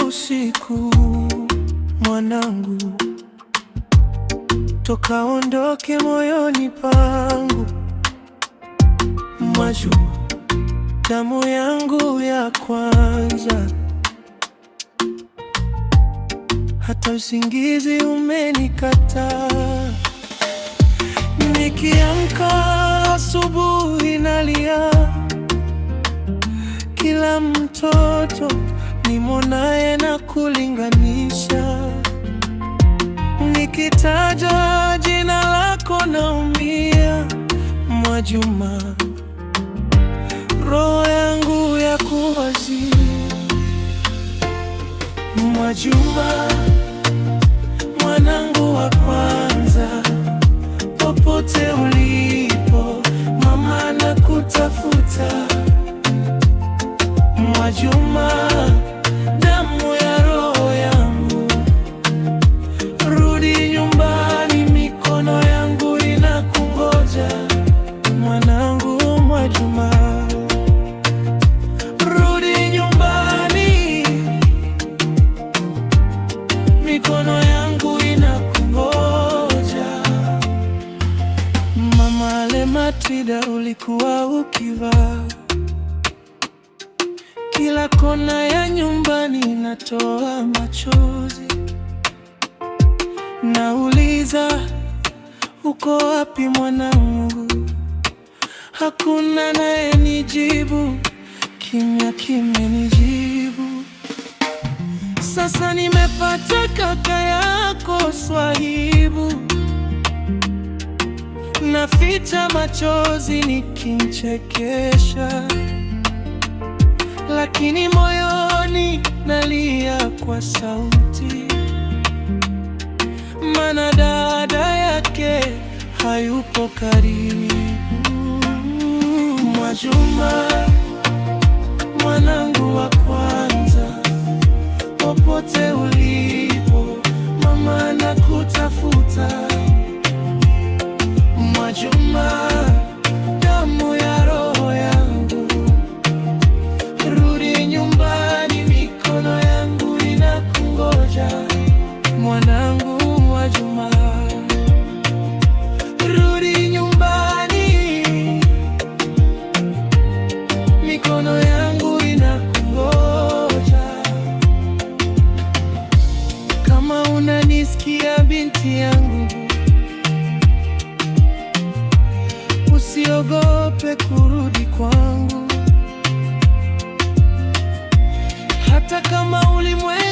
usiku, mwanangu, toka ondoke moyoni pangu. Mwajuma, damu yangu ya kwanza, hata usingizi umenikataa. Nikiamka asubuhi nalia, kila mtoto nimonaye na kulinganisha. Nikitaja jina lako naumia, Mwajuma, roho yangu ya kuwazia. Mwajuma, mwanangu wa kwanza, popote ulipo mama nakutafuta. Mwajuma, damu ya roho yangu, rudi nyumbani, mikono yangu inakungoja. Mwanangu Mwajuma, rudi nyumbani, mikono yangu inakungoja. Mama Ale Matilda, ulikuwa ukivaa kila kona ya nyumbani, natoa machozi. Nauliza, uko wapi mwanangu? Hakuna naye nijibu, kimya kimenijibu. Sasa nimepata kaka yako swahibu, naficha machozi nikimchekesha, lakini moyoni nalia kwa sauti, maana dada yake hayupo karibu. Mwajuma, mwanangu wa kwanza, popote ulipo mama nakutafuta. Mwajuma, damu ya roho yangu, rudi nyumbani, mikono yangu inakungoja. Mwanangu Mwajuma, rudi nyumbani, mikono yangu inakungoja. Kama unanisikia binti yangu, usiogope kurudi kwangu, hata kama ulimwengu